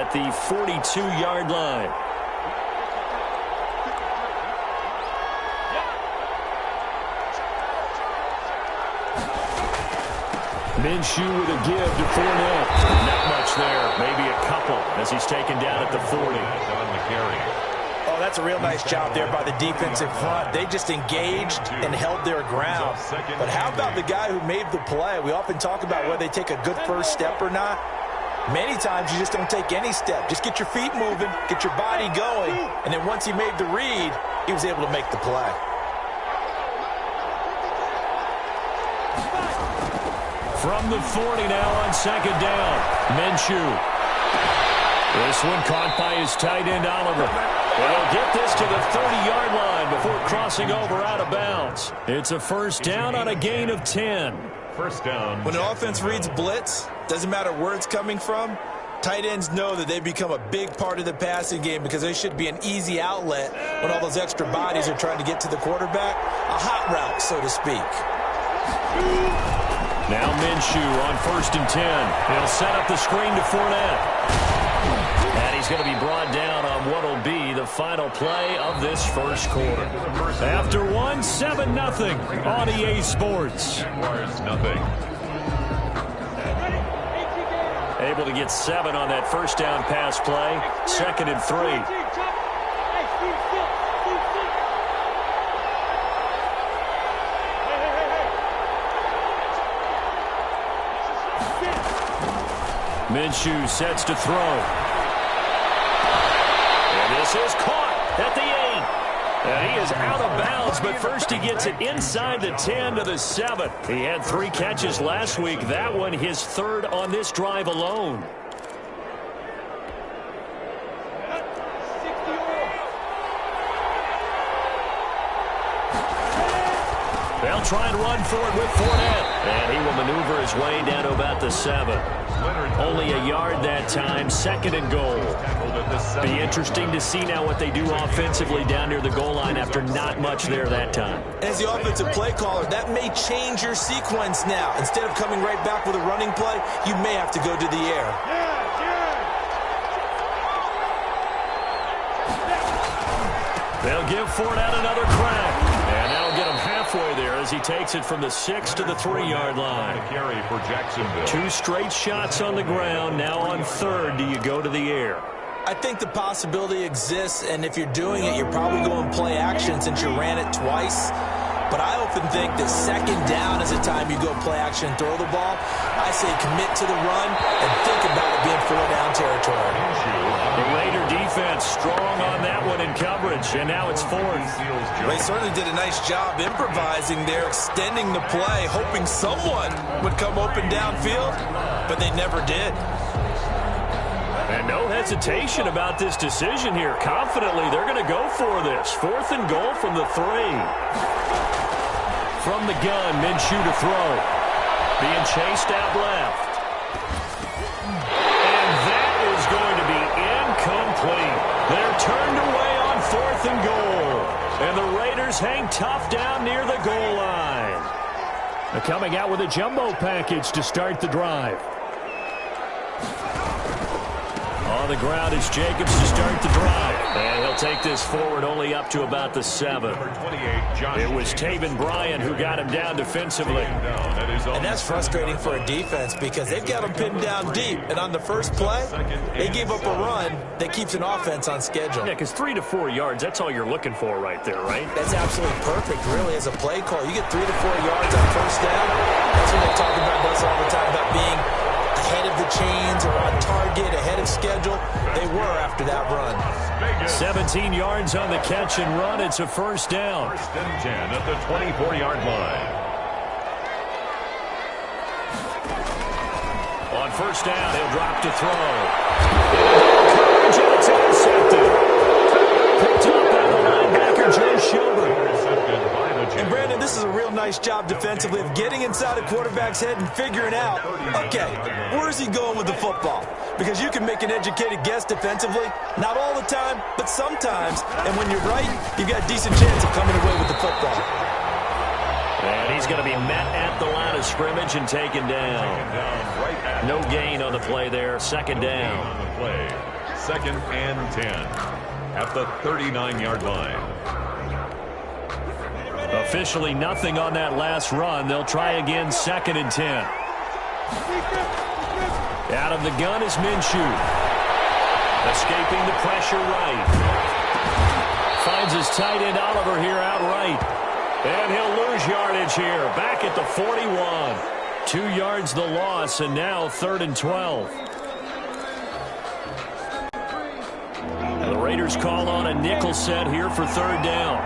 at the 42-yard line. Minshew with a give to Fournette. Not much there. Maybe a couple as he's taken down at the 40. Oh, that's a real nice job there by the defensive front. They just engaged and held their ground. But how about the guy who made the play? We often talk about whether they take a good first step or not. Many times you just don't take any step. Just get your feet moving, get your body going, and then once he made the read, he was able to make the play. From the 40 now on second down. Minshew. This one caught by his tight end, Oliver. They'll get this to the 30-yard line before crossing over out of bounds. It's a first down on a gain of 10. First down. When an offense reads blitz, doesn't matter where it's coming from, tight ends know that they become a big part of the passing game because they should be an easy outlet when all those extra bodies are trying to get to the quarterback. A hot route, so to speak. Now Minshew on 1st and 10. He'll set up the screen to Fournette. And he's going to be brought down on what will be the final play of this first quarter. After one, 7-0 on EA Sports. Nothing. Able to get 7 on that first down pass play. 2nd and 3. Minshew sets to throw. And this is caught at the 8. And he is out of bounds, but first he gets it inside the 10 to the 7. He had 3 catches last week. That one his 3rd on this drive alone. They'll try and run for it with Fournette. And he will maneuver his way down to about the 7. Only a yard that time, 2nd and goal. Be interesting to see now what they do offensively down near the goal line after not much there that time. As the offensive play caller, that may change your sequence now. Instead of coming right back with a running play, you may have to go to the air. They'll give Fournette another crack. And that'll get him halfway there as he takes it from the 6 to the 3-yard line. Carry for Jacksonville. 2 straight shots on the ground. Now on 3rd, do you go to the air? I think the possibility exists, and if you're doing it, you're probably going play action since you ran it twice. But I often think that 2nd down is the time you go play action and throw the ball. I say commit to the run and think about it being 4-down territory. The Raider defense strong on that one in coverage, and now it's 4th. They certainly did a nice job improvising there, extending the play, hoping someone would come open downfield, but they never did. And no hesitation about this decision here. Confidently, they're going to go for this. 4th and goal from the 3. From the gun, Minshew to throw. Being chased out left. And that is going to be incomplete. They're turned away on 4th and goal. And the Raiders hang tough down near the goal line. They're coming out with a jumbo package to start the drive. On the ground is Jacobs to start the drive. And he'll take this forward only up to about the 7. It was Taven Bryan who got him down defensively. And that's frustrating for a defense because they've got him pinned down deep. And on the first play, they gave up a run that keeps an offense on schedule. Yeah, because 3 to 4 yards, that's all you're looking for right there, right? That's absolutely perfect, really, as a play call. You get 3 to 4 yards on first down. That's what they talk about us all the time, about being ahead of the chains or on target, ahead of schedule. They were after that run. 17 yards on the catch and run. It's a first down. 1st and 10 at the 24-yard line. On first down, he'll drop to throw. Coverage, and it's intercepted. Picked up by the linebacker, Joe Schobert. And Brandon, this is a real nice job defensively of getting inside a quarterback's head and figuring out, okay, where's he going with the football? Because you can make an educated guess defensively, not all the time, but sometimes. And when you're right, you've got a decent chance of coming away with the football. And he's going to be met at the line of scrimmage and taken down. No gain on the play there. 2nd down. second and 10 at the 39-yard line. Officially nothing on that last run. They'll try again, second and 10. Out of the gun is Minshew. Escaping the pressure right. Finds his tight end Oliver here outright. And he'll lose yardage here. Back at the 41. 2 yards the loss, and now 3rd and 12. And the Raiders call on a nickel set here for 3rd down.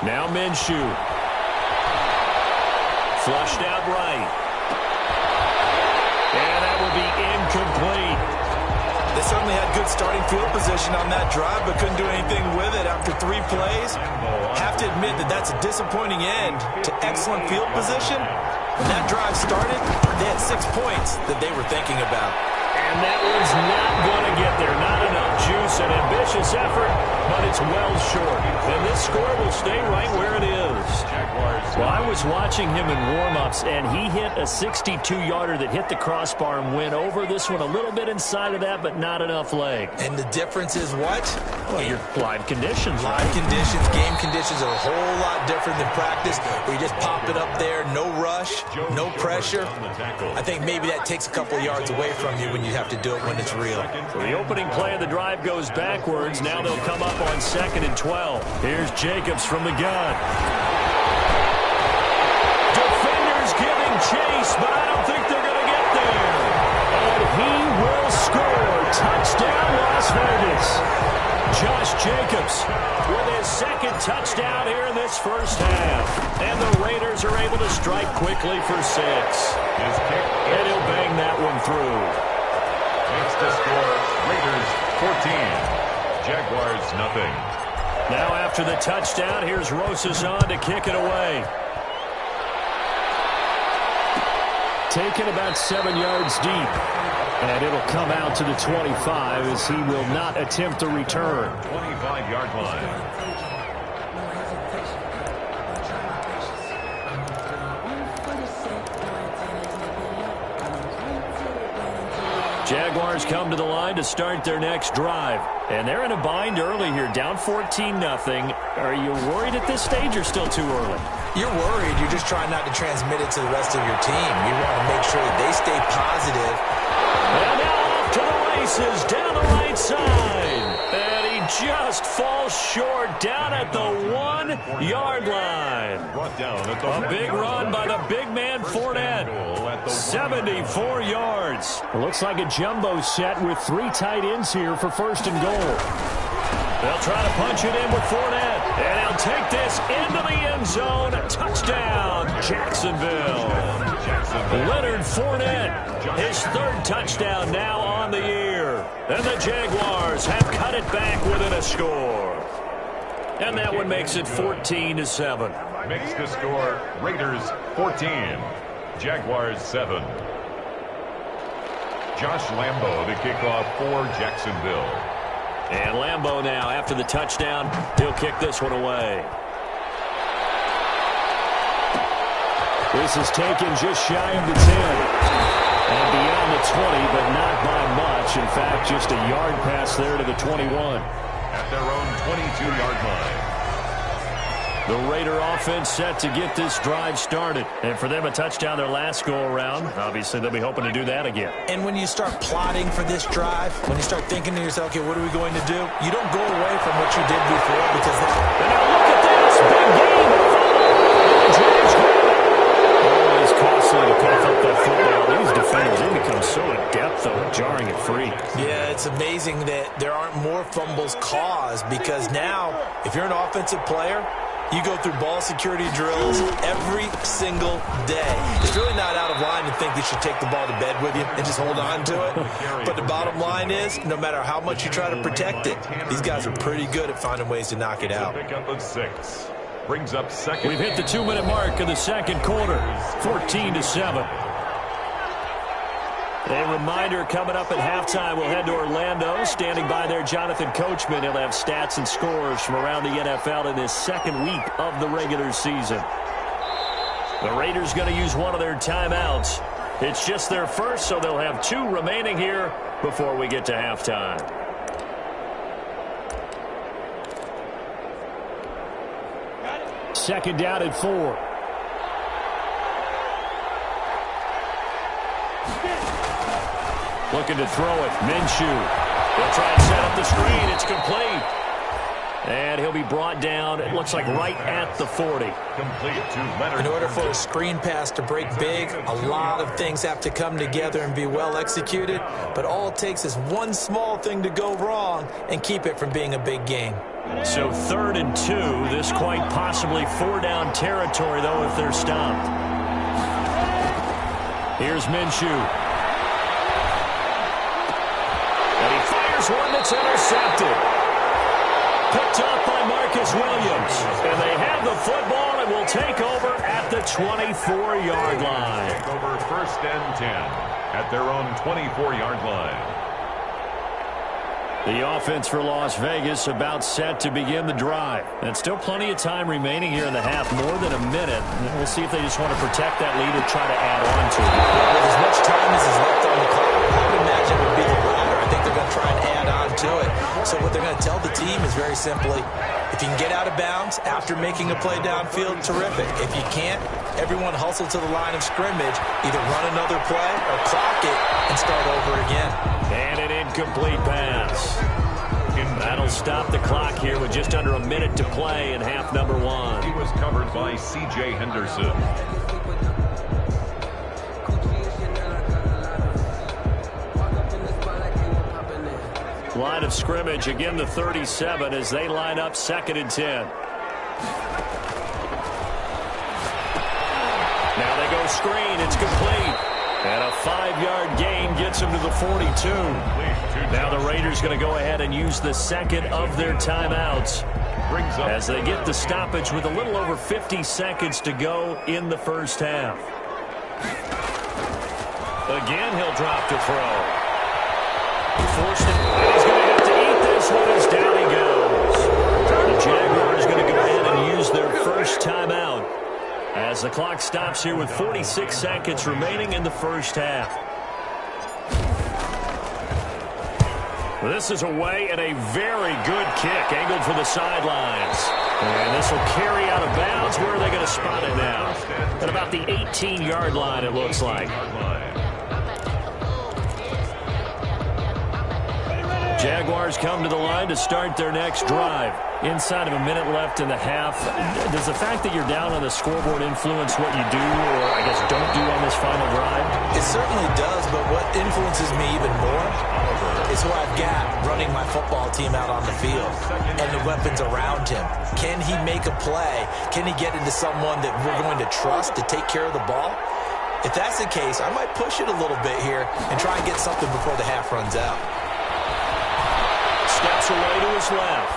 Now Minshew. Flushed out right. And that will be incomplete. They certainly had good starting field position on that drive, but couldn't do anything with it after 3 plays. Have to admit that that's a disappointing end to excellent field position. When that drive started, they had 6 points that they were thinking about. And that one's not going to get there. Not enough juice. An ambitious effort, but it's well short. And this score will stay right where it is. Well, I was watching him in warm-ups, and he hit a 62-yarder that hit the crossbar and went over. This one a little bit inside of that, but not enough leg. And the difference is what? Well, your live conditions, live conditions, game conditions are a whole lot different than practice, where you just pop it up there, no rush, no pressure. I think maybe that takes a couple of yards away from you when you have to do it when it's real. So the opening play of the drive goes backwards. Now they'll come up on 2nd and 12. Here's Jacobs from the gun. Defenders giving chase, but I don't think they're going to get there. And he will score. Touchdown, Las Vegas. Josh Jacobs with his 2nd touchdown here in this first half. And the Raiders are able to strike quickly for 6. His kick, and he'll bang that one through. Makes the score Raiders 14, Jaguars nothing. Now after the touchdown, here's Rosas on to kick it away. Taken about 7 yards deep. And it'll come out to the 25 as he will not attempt a return. 25-yard line. Jaguars come to the line to start their next drive. And they're in a bind early here, down 14-0. Are you worried at this stage or still too early? You're worried. You're just trying not to transmit it to the rest of your team. You want to make sure that they stay positive. And now off to the races, down the right side. And he just falls short down at the 1-yard line. A big run by the big man Fournette. 74 yards. It looks like a jumbo set with 3 tight ends here for 1st and goal. They'll try to punch it in with Fournette. And he'll take this into the end zone. Touchdown, Jacksonville. Leonard Fournette, his 3rd touchdown now on the year. And the Jaguars have cut it back within a score. And that one makes it 14-7. Makes the score Raiders 14, Jaguars 7. Josh Lambo to kick off for Jacksonville. And Lambo now, after the touchdown, he'll kick this one away. This is taken just shy of the 10. And beyond the 20, but not by much. In fact, just a yard pass there to the 21. At their own 22-yard line. The Raider offense set to get this drive started. And for them, a touchdown their last go-around. Obviously, they'll be hoping to do that again. And when you start plotting for this drive, when you start thinking to yourself, okay, what are we going to do? You don't go away from what you did before because that... And now look at this. Big game. Always costly to cough up that football. These defenders, they become so adept, though, at jarring it free. Yeah, it's amazing that there aren't more fumbles caused because now, if you're an offensive player, you go through ball security drills every single day. It's really not out of line to think you should take the ball to bed with you and just hold on to it. But the bottom line is, no matter how much you try to protect it, these guys are pretty good at finding ways to knock it out. Pick up of 6. Brings up 2nd. We've hit the 2-minute mark of the 2nd quarter. 14-7. A reminder, coming up at halftime, we'll head to Orlando. Standing by there, Jonathan Coachman. He'll have stats and scores from around the NFL in his second week of the regular season. The Raiders going to use one of their timeouts. It's just their first, so they'll have 2 remaining here before we get to halftime. Second down and 4. Looking to throw it. Minshew. They'll try and set up the screen. It's complete. And he'll be brought down, it looks like, right at the 40. Complete to Leonard. In order for a screen pass to break big, a lot of things have to come together and be well executed. But all it takes is one small thing to go wrong and keep it from being a big game. So 3rd and 2. This quite possibly 4-down territory, though, if they're stopped. Here's Minshew. And he fires one that's intercepted. Picked up by Marcus Williams. And they have the football and will take over at the 24-yard line. Take over 1st and 10 at their own 24-yard line. The offense for Las Vegas about set to begin the drive. And still plenty of time remaining here in the half, more than a minute. And we'll see if they just want to protect that lead or try to add on to it. With as much time as is left on the clock, I would imagine it would be the latter. I think they're going to try and add on to it. So what they're going to tell the team is very simply, if you can get out of bounds after making a play downfield, terrific. If you can't, everyone hustle to the line of scrimmage, either run another play or clock it and start over again. And an incomplete pass. That'll stop the clock here with just under a minute to play in half number 1. He was covered by C.J. Henderson. Line of scrimmage, again the 37 as they line up 2nd and 10. Now they go screen, it's complete. And a 5-yard gain gets him to the 42. Now the Raiders going to go ahead and use the second of their timeouts as they get the stoppage with a little over 50 seconds to go in the first half. Again, he'll drop to throw. Forced it. He's going to have to eat this one as down he goes. The Jaguars going to go ahead and use their first timeout as the clock stops here with 46 seconds remaining in the first half. Well, this is away and a very good kick angled for the sidelines. And this will carry out of bounds. Where are they going to spot it now? At about the 18-yard line, it looks like. Jaguars come to the line to start their next drive. Inside of a minute left in the half, does the fact that you're down on the scoreboard influence what you do or, I guess, don't do on this final drive? It certainly does, but what influences me even more is who I've got running my football team out on the field and the weapons around him. Can he make a play? Can he get into someone that we're going to trust to take care of the ball? If that's the case, I might push it a little bit here and try and get something before the half runs out. Steps away to his left.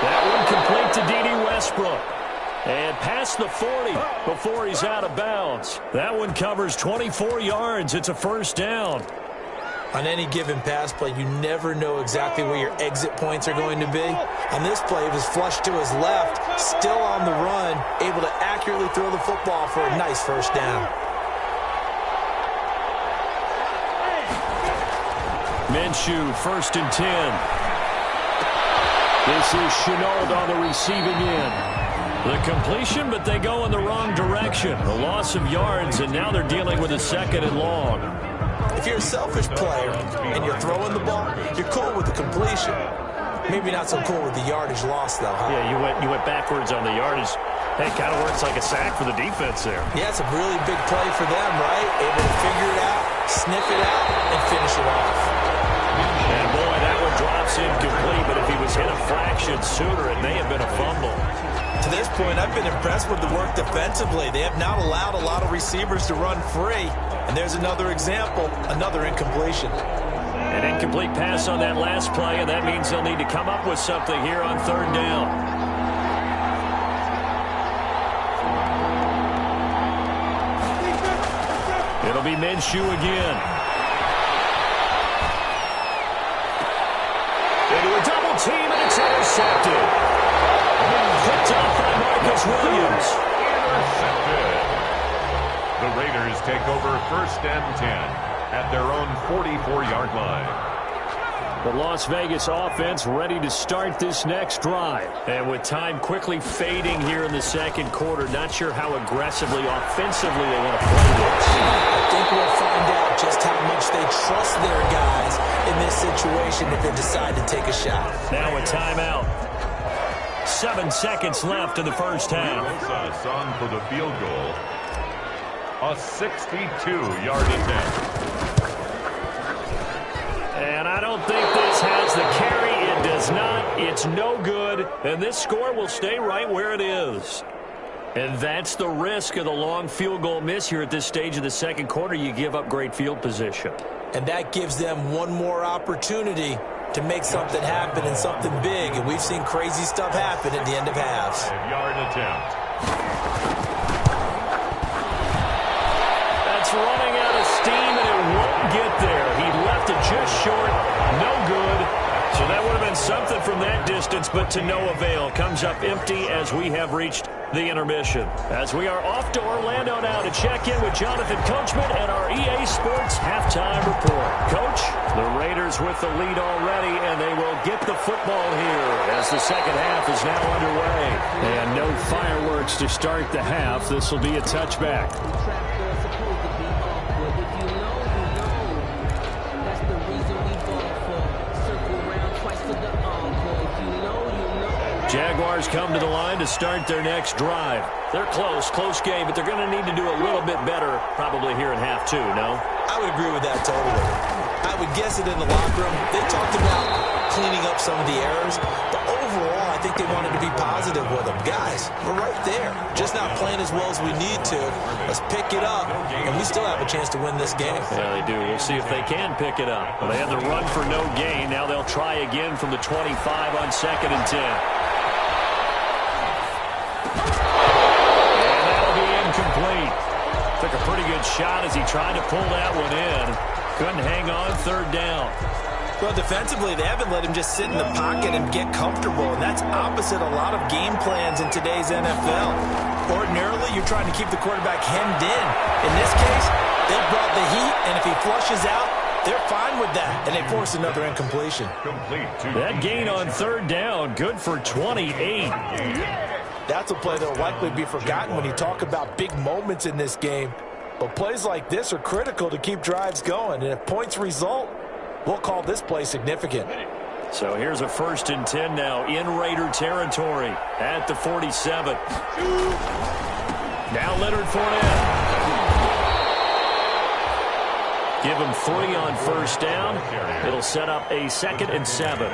That one complete to D.D. Westbrook. And past the 40 before he's out of bounds. That one covers 24 yards. It's a first down. On any given pass play, you never know exactly where your exit points are going to be. On this play, it was flushed to his left, still on the run, able to accurately throw the football for a nice first down. Minshew, 1st and 10. This is Shenault on the receiving end. The completion, but they go in the wrong direction. A loss of yards, and now they're dealing with a 2nd and long. If you're a selfish player and you're throwing the ball, you're cool with the completion. Maybe not so cool with the yardage loss, though, huh? Yeah, you went backwards on the yardage. Hey, kind of works like a sack for the defense there. Yeah, it's a really big play for them, right? Able to figure it out, sniff it out, and finish it off. And boy, that one drops incomplete, but if he was hit a fraction sooner, it may have been a fumble. To this point, I've been impressed with the work defensively. They have not allowed a lot of receivers to run free. And there's another example, another incompletion. An incomplete pass on that last play, and that means they'll need to come up with something here on 3rd down. It'll be Minshew again. Into a double team, and it's intercepted. Picked off by Marcus Williams. Intercepted. The Raiders take over 1st and 10 at their own 44-yard line. The Las Vegas offense ready to start this next drive. And with time quickly fading here in the second quarter, not sure how aggressively, offensively they want to play this. I think we'll find out just how much they trust their guys in this situation if they decide to take a shot. Now a timeout. 7 seconds left in the first half. Bosa's on for the field goal. A 62-yard attempt. And I don't think this has the carry. It does not. It's no good. And this score will stay right where it is. And that's the risk of the long field goal miss here at this stage of the second quarter. You give up great field position. And that gives them one more opportunity to make something happen and something big. And we've seen crazy stuff happen at the end of halves. 5-yard attempt. That's running out of steam, and it won't get there. He left it just short. No good. So that would have been something from that distance, but to no avail. Comes up empty as we have reached the intermission. As we are off to Orlando now to check in with Jonathan Coachman and our EA Sports halftime report. Coach, the Raiders with the lead already, and they will get the football here as the second half is now underway. And no fireworks to start the half. This will be a touchback. Jaguars come to the line to start their next drive. They're close game, but they're going to need to do a little bit better probably here in half two, no? I would agree with that totally. I would guess it in the locker room. They talked about cleaning up some of the errors, but overall I think they wanted to be positive with them. Guys, we're right there. Just not playing as well as we need to. Let's pick it up, and we still have a chance to win this game. Yeah, they do. We'll see if they can pick it up. Well, they had the run for no gain. Now they'll try again from the 25 on 2nd and 10. Complete. Took a pretty good shot as he tried to pull that one in. Couldn't hang on 3rd down. Well, defensively, they haven't let him just sit in the pocket and get comfortable, and that's opposite a lot of game plans in today's NFL. Ordinarily, you're trying to keep the quarterback hemmed in. In this case, they brought the heat, and if he flushes out, they're fine with that, and they force another incompletion. That gain on 3rd down, good for 28. That's a play that will likely be forgotten when you talk about big moments in this game. But plays like this are critical to keep drives going. And if points result, we'll call this play significant. So here's a 1st and 10 now in Raider territory at the 47. Now Leonard Fournette. Give him 3 on 1st down. It'll set up a 2nd and 7.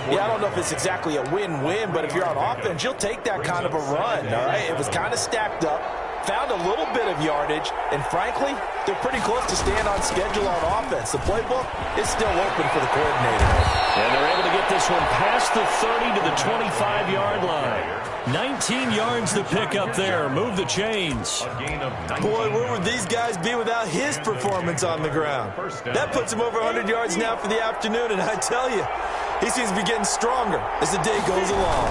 Yeah, I don't know if it's exactly a win-win, but if you're on offense, you'll take that kind of a run, all right? It was kind of stacked up, found a little bit of yardage, and frankly, they're pretty close to staying on schedule on offense. The playbook is still open for the coordinator. And they're able to get this one past the 30 to the 25-yard line. 19 yards to pick up there. Move the chains. Boy, where would these guys be without his performance on the ground? That puts him over 100 yards now for the afternoon, and I tell you, he seems to be getting stronger as the day goes along.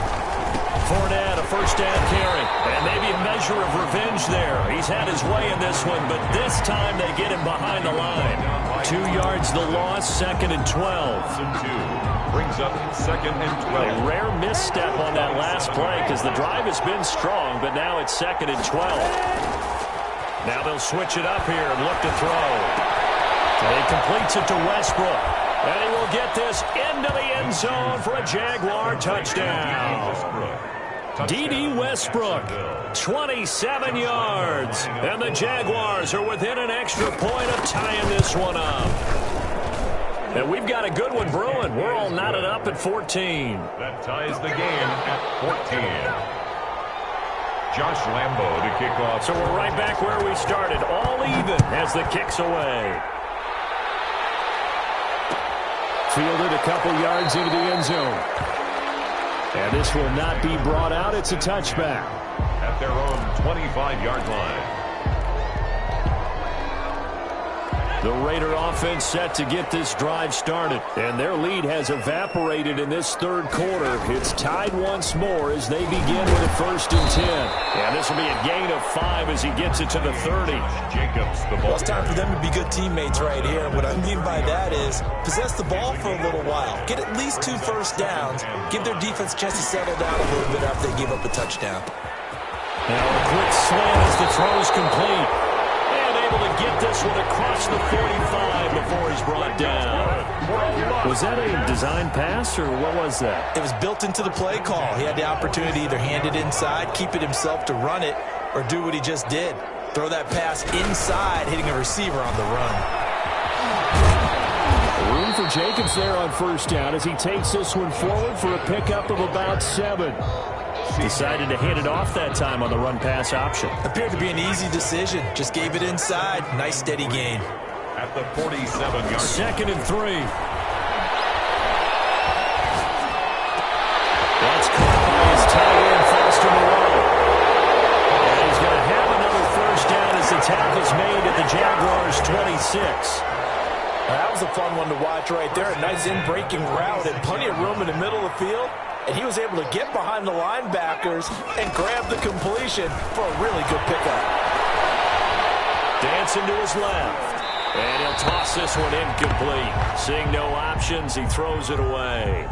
Fournette, a 1st down carry, and maybe a measure of revenge there. He's had his way in this one, but this time they get him behind the line. 2 yards the loss, 2nd and 12. Brings up 2nd and 12. A rare misstep on that last play because the drive has been strong, but now it's 2nd and 12. Now they'll switch it up here and look to throw. And he completes it to Westbrook. And he will get this into the end zone for a Jaguar touchdown. D.D. Westbrook, 27 yards. And the Jaguars are within an extra point of tying this one up. And we've got a good one brewing. We're all knotted up at 14. That ties the game at 14. Josh Lambo to kick off. So we're right back where we started, all even as the kick's away. Fielded a couple yards into the end zone. And this will not be brought out. It's a touchback. At their own 25-yard line. The Raider offense set to get this drive started. And their lead has evaporated in this third quarter. It's tied once more as they begin with a 1st and 10. And this will be a gain of 5 as he gets it to the 30. Jacobs, the ball. Well, it's time for them to be good teammates right here. What I mean by that is possess the ball for a little while. Get at least 2 first downs. Give their defense a chance to settle down a little bit after they give up a touchdown. Now a quick slant as the throw's complete. And able to get this one across the 45 before he's brought down. Was that a design pass, or what was that? It was built into the play call. He had the opportunity to either hand it inside, keep it himself to run it, or do what he just did. Throw that pass inside, hitting a receiver on the run. Room for Jacobs there on 1st down as he takes this one forward for a pickup of about 7. Decided to hand it off that time on the run-pass option. Appeared to be an easy decision. Just gave it inside. Nice, steady gain. At the 47-yard. 2nd and 3. That's caught by his tight end, Foster Moreau. And he's going to have another 1st down as the tackle's made at the Jaguars' 26. That was a fun one to watch right there. A nice in-breaking route and plenty of room in the middle of the field. And he was able to get behind the linebackers and grab the completion for a really good pickup. Dancing to his left. And he'll toss this one incomplete. Seeing no options, he throws it away.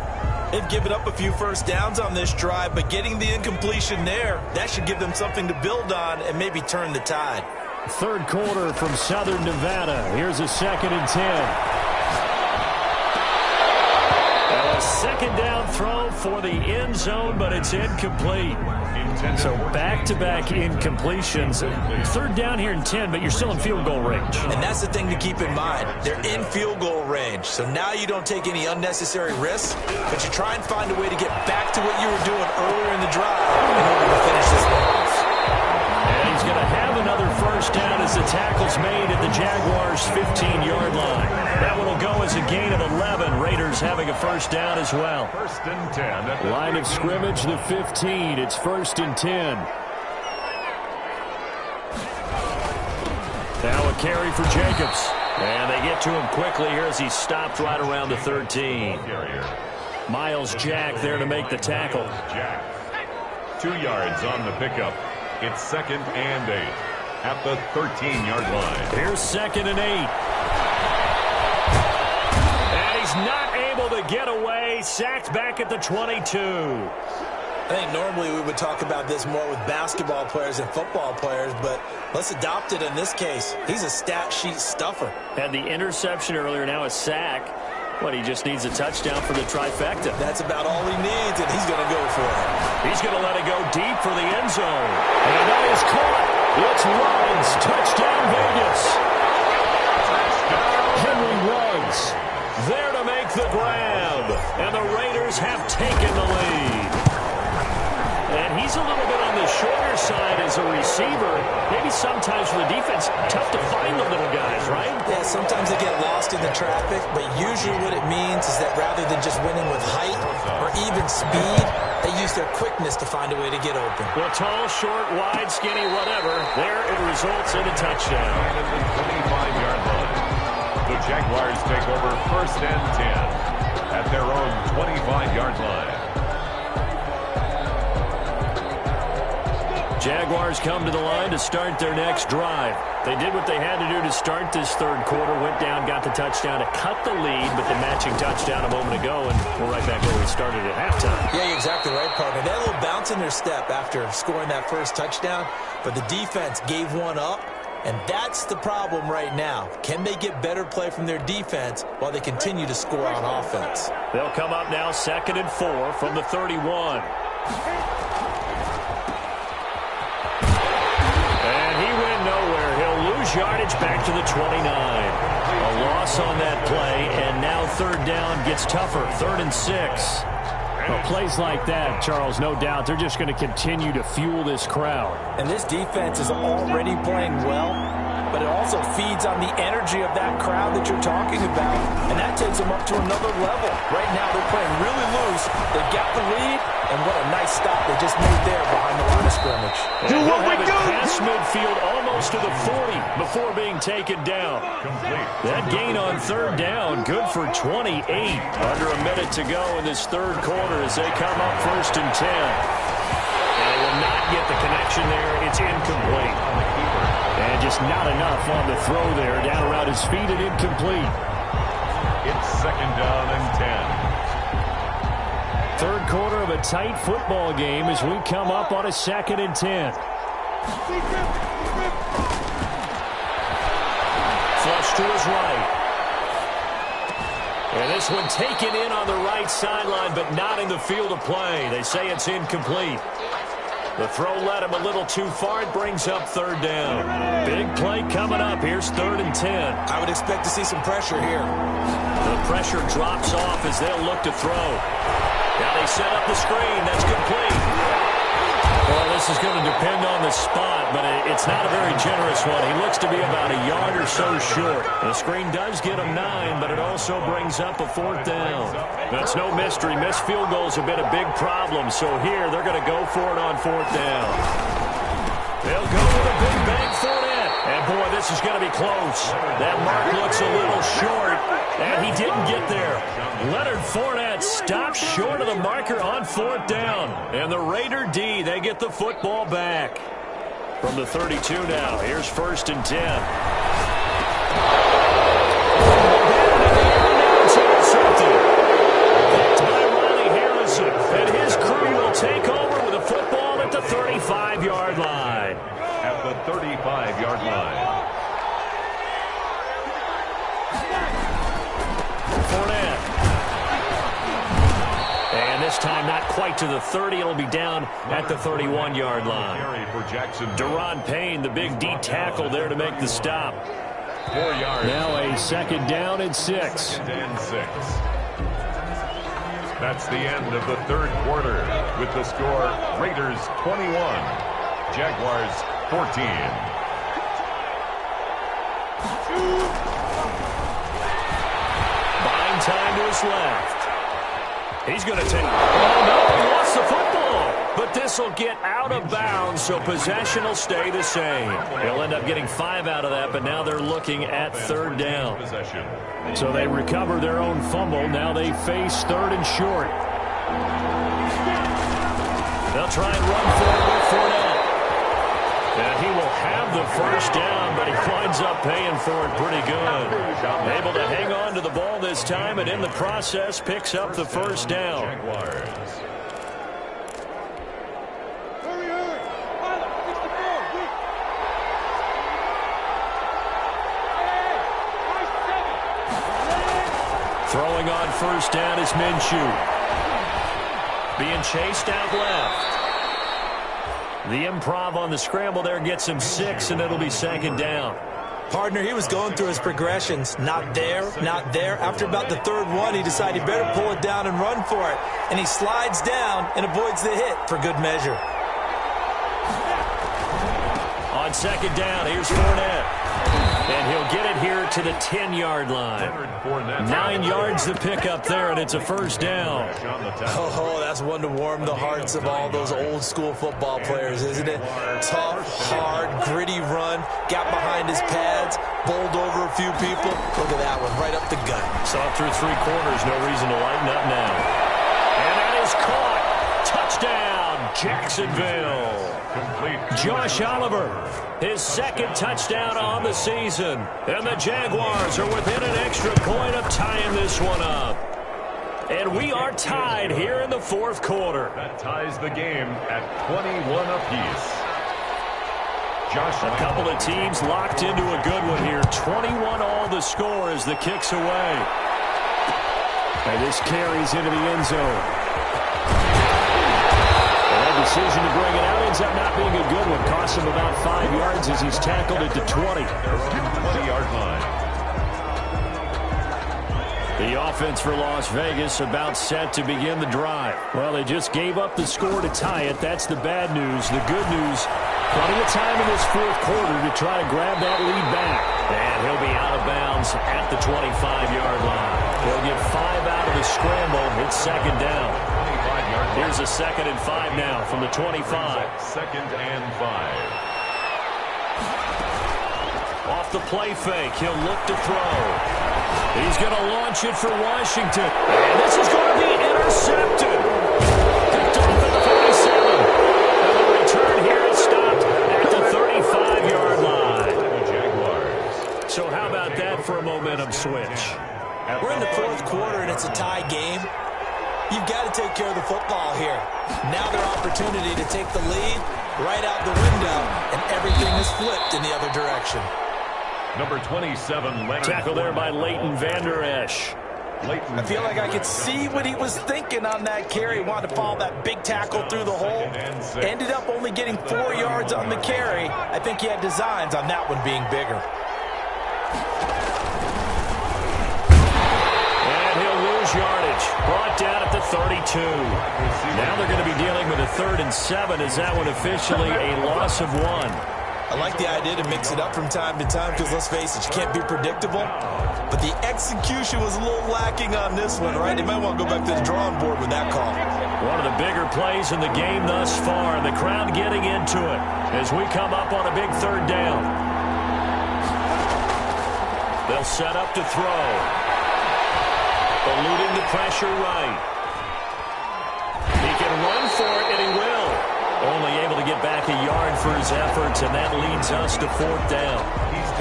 They've given up a few first downs on this drive, but getting the incompletion there, that should give them something to build on and maybe turn the tide. 3rd quarter from Southern Nevada. Here's a 2nd and 10. A 2nd down throw for the end zone, but it's incomplete. So back-to-back incompletions. 3rd down here in 10, but you're still in field goal range. And that's the thing to keep in mind. They're in field goal range. So now you don't take any unnecessary risks, but you try and find a way to get back to what you were doing earlier in the drive in order to finish this one. And he's going to have another 1st down as the tackle's made at the Jaguars' 15-yard line. That one will go as a gain of 11. Raiders having a 1st down as well. 1st and 10. Line of scrimmage, the 15. It's 1st and 10. Now a carry for Jacobs. And they get to him quickly here as he stopped right around the 13. Miles Jack there to make the tackle. Jack. 2 yards on the pickup. It's 2nd and 8 at the 13-yard line. Here's 2nd and 8. And he's not able to get away. Sacked back at the 22. I think normally we would talk about this more with basketball players and football players, but let's adopt it in this case. He's a stat sheet stuffer. Had the interception earlier, now a sack. What, he just needs a touchdown for the trifecta. That's about all he needs, and he's going to go for it. He's going to let it go deep for the end zone. And that is caught. It's Ruggs. Touchdown, Vegas. Henry Ruggs there to make the grab. And the Raiders have taken the lead. And he's a little bit on the shorter side as a receiver. Maybe sometimes for the defense, tough to find the little guys, right? Yeah, sometimes they get lost in the traffic, but usually what it means is that rather than just winning with height or even speed, they use their quickness to find a way to get open. Well, tall, short, wide, skinny, whatever, there it results in a touchdown. At the 25-yard line. The Jaguars take over 1st and 10 at their own 25-yard line. Jaguars come to the line to start their next drive. They did what they had to do to start this 3rd quarter, went down, got the touchdown to cut the lead, but the matching touchdown a moment ago, and we're right back where we started at halftime. Yeah, you're exactly right, partner. They had a little bounce in their step after scoring that 1st touchdown, but the defense gave one up, and that's the problem right now. Can they get better play from their defense while they continue to score on offense? They'll come up now 2nd and 4 from the 31. Yardage back to the 29. A loss on that play, and now 3rd down gets tougher. 3rd and 6. Well, plays like that, Charles, no doubt, they're just going to continue to fuel this crowd. And this defense is already playing well, but it also feeds on the energy of that crowd that you're talking about, and that takes them up to another level. Right now, they're playing really loose. They got the lead, and what a nice stop they just made there behind the line of scrimmage. Do what we do! Past midfield almost to the 40 before being taken down. That gain on third down, good for 28. Under a minute to go in this third quarter as they come up 1st and 10. And they will not get the connection there. It's incomplete. And just not enough on the throw there. Down around his feet and incomplete. It's 2nd down and 10. Third quarter of a tight football game as we come up on a 2nd and 10. Flush to his right. And this one taken in on the right sideline, but not in the field of play. They say it's incomplete. The throw led him a little too far. It brings up 3rd down. Big play coming up. Here's 3rd and 10. I would expect to see some pressure here. The pressure drops off as they'll look to throw. Now they set up the screen. That's complete. Well, this is going to depend on the spot, but it's not a very generous one. He looks to be about a yard or so short. The screen does get him 9, but it also brings up a 4th down. That's no mystery. Missed field goals have been a big problem, so here they're going to go for it on 4th down. They'll go with a big bang Fournette. And, boy, this is going to be close. That mark looks a little short, and he didn't get there. Leonard Fournette stopped short of the marker on 4th down. And the Raider D, they get the football back. From the 32 now, here's 1st and 10. By Riley Harrison, and his crew will take over with a football at the 35-yard line. At the 35-yard line. Fournette. And this time not quite to the 30. It'll be down at the 31-yard line. Deron Payne, the big D tackle there to make the stop. 4 yards. Now a 2nd down and 6. That's the end of the third quarter with the score Raiders 21, Jaguars 14. Buying time to his left. He's going to take... Oh, no, he lost the football. But this will get out of bounds, so possession will stay the same. They'll end up getting 5 out of that, but now they're looking at 3rd down. So they recover their own fumble. Now they face 3rd and short. They'll try and run for it with Fournette. And he will have the 1st down, but he winds up paying for it pretty good. Able to hang on to the ball this time, and in the process picks up the 1st down. Throwing on 1st down is Minshew. Being chased out left. The improv on the scramble there gets him 6, and it'll be 2nd down. Partner, he was going through his progressions. Not there, not there. After about the 3rd one, he decided he better pull it down and run for it. And he slides down and avoids the hit for good measure. On 2nd down, here's Fournette. And he'll get it here to the 10-yard line. 9 yards to pick up there, and it's a 1st down. Oh, that's one to warm the hearts of all those old-school football players, isn't it? Tough, hard, gritty run, got behind his pads, bowled over a few people. Look at that one, right up the gut. Saw through 3 quarters, no reason to lighten up now. And that is caught. Touchdown, Jacksonville. Josh Oliver, his 2nd touchdown on the season. And the Jaguars are within an extra point of tying this one up. And we are tied here in the 4th quarter. That ties the game at 21 apiece. A couple of teams locked into a good one here. 21 all the score as the kick's away. And this carries into the end zone. Decision to bring it out ends up not being a good one. Costs him about 5 yards as he's tackled at the 20. 20-yard line. The offense for Las Vegas about set to begin the drive. Well, they just gave up the score to tie it. That's the bad news. The good news, plenty of time in this 4th quarter to try to grab that lead back. And he'll be out of bounds at the 25-yard line. He'll get 5 out of the scramble. It's 2nd down. 25-yard Here's a 2nd and 5 now from the 25. 2nd and 5. Off the play fake, he'll look to throw. He's going to launch it for Washington. And this is going to be intercepted. Picked off at the 47. And the return here is stopped at the 35-yard line. So how about that for a momentum switch? We're in the 4th quarter, and it's a tie game. You've got to take care of the football here. Now their opportunity to take the lead right out the window, and everything is flipped in the other direction. Number 27, Leonard. Tackle there by Leighton Vander Esch. I feel like I could see what he was thinking on that carry. Wanted to follow that big tackle through the hole. Ended up only getting 4 yards on the carry. I think he had designs on that one being bigger. And he'll lose yardage. Brought down at the 32. Now they're going to be dealing with a 3rd and 7. Is that one officially a loss of 1? I like the idea to mix it up from time to time because, let's face it, you can't be predictable. But the execution was a little lacking on this one, right? They might want to go back to the drawing board with that call. One of the bigger plays in the game thus far, and the crowd getting into it as we come up on a big 3rd down. They'll set up to throw. Eluding the pressure right. He can run for it, and he will. Only able to get back a yard for his efforts, and that leads us to 4th down.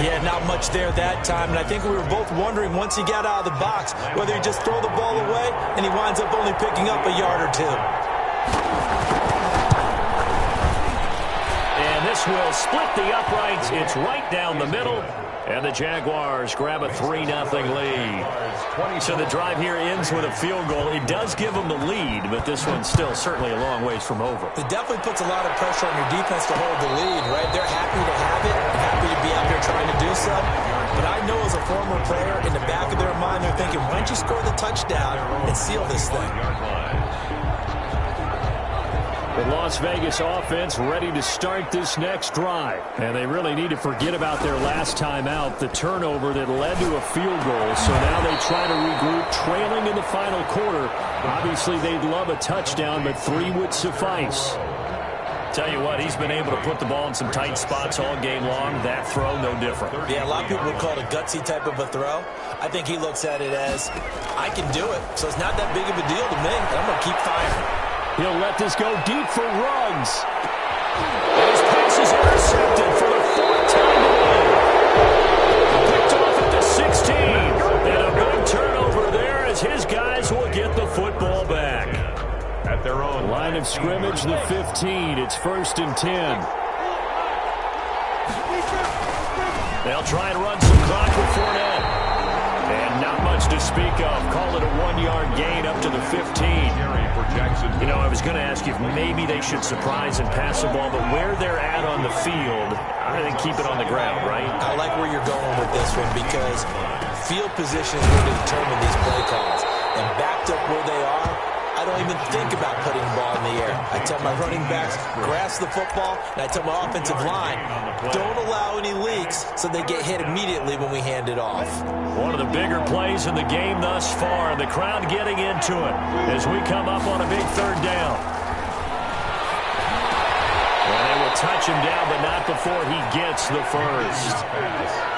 Yeah, not much there that time, and I think we were both wondering once he got out of the box whether he'd just throw the ball away, and he winds up only picking up a yard or 2. And this will split the uprights. It's right down the middle. And the Jaguars grab a 3-0 lead. So the drive here ends with a field goal. It does give them the lead, but this one's still certainly a long ways from over. It definitely puts a lot of pressure on your defense to hold the lead, right? They're happy to have it, happy to be out there trying to do so. But I know as a former player, in the back of their mind, they're thinking, why don't you score the touchdown and seal this thing? The Las Vegas offense ready to start this next drive. And they really need to forget about their last time out, the turnover that led to a field goal. So now they try to regroup, trailing in the final quarter. Obviously, they'd love a touchdown, but 3 would suffice. Tell you what, he's been able to put the ball in some tight spots all game long. That throw, no different. Yeah, a lot of people would call it a gutsy type of a throw. I think he looks at it as, I can do it, so it's not that big of a deal to me, and I'm going to keep firing. He'll let this go deep for Ruggs. And his pass is intercepted for the 4th time today. Picked off at the 16. And a big turnover there as his guys will get the football back. At their own line of scrimmage, the 15. It's 1st and 10. They'll try and run some clock with Fournette. And not much to speak of. Call it a 1-yard gain up to the 15. You know, I was going to ask you if maybe they should surprise and pass the ball, but where they're at on the field, I think keep it on the ground, right? I like where you're going with this one because field position is going to determine these play calls. And backed up where they are, I don't even think about putting the ball in the air. I tell my running backs, grasp the football, and I tell my offensive line, don't allow any leaks so they get hit immediately when we hand it off. One of the bigger plays in the game thus far, and the crowd getting into it as we come up on a big 3rd down. And they will touch him down, but not before he gets the first.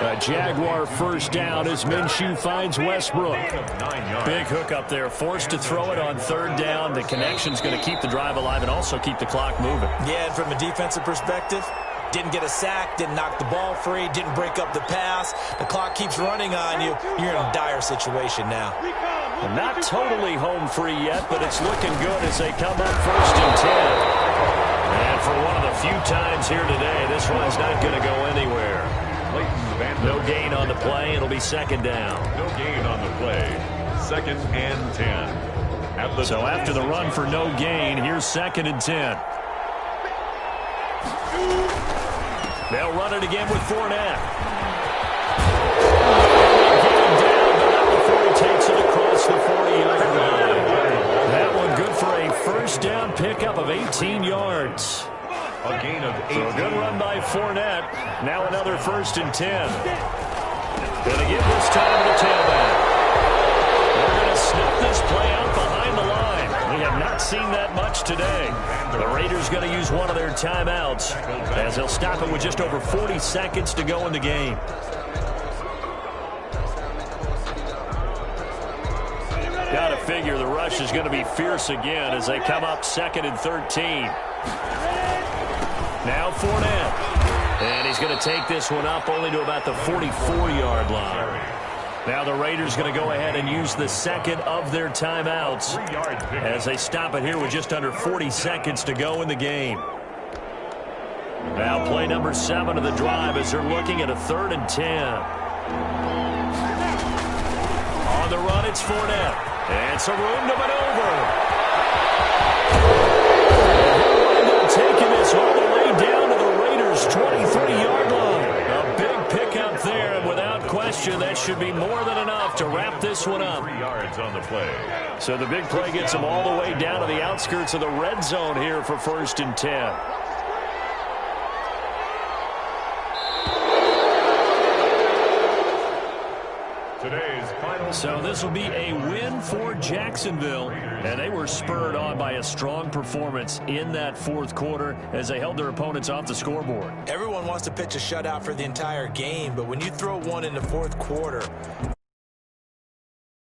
A Jaguar 1st down as Minshew finds Westbrook. Big hook up there, forced to throw it on 3rd down. The connection's going to keep the drive alive and also keep the clock moving. Yeah, and from a defensive perspective, didn't get a sack, didn't knock the ball free, didn't break up the pass. The clock keeps running on you. You're in a dire situation now. And not totally home free yet, but it's looking good as they come up 1st and 10. And for one of the few times here today, this one's not going to go anywhere. No gain on the play. It'll be 2nd down. No gain on the play. 2nd and 10. So after the run for no gain, here's 2nd and 10. They'll run it again with Fournette. Get him down, but not before he takes it across the 40-yard line. That one good for a 1st down pickup of 18 yards. A gain of 8. So a good run by Fournette. Now another 1st and 10. Going to give this time to the tailback. They're going to snip this play out behind the line. We have not seen that much today. The Raiders going to use one of their timeouts as they'll stop it with just over 40 seconds to go in the game. Got to figure the rush is going to be fierce again as they come up 2nd and 13. Now Fournette. And he's going to take this one up only to about the 44-yard line. Now the Raiders going to go ahead and use the second of their timeouts as they stop it here with just under 40 seconds to go in the game. Now play number 7 of the drive as they're looking at a 3rd and 10. On the run, it's Fournette. And it's a room to maneuver. And he'll taking this all the way down to the Raiders' 23-yard line. A big pickup there, and without question, that should be more than enough to wrap this one up. 3 yards on the play. So the big play gets them all the way down to the outskirts of the red zone here for 1st and 10. Today's final. So this will be a win for Jacksonville, and they were spurred on by a strong performance in that 4th quarter as they held their opponents off the scoreboard. Everyone wants to pitch a shutout for the entire game, but when you throw one in the 4th quarter,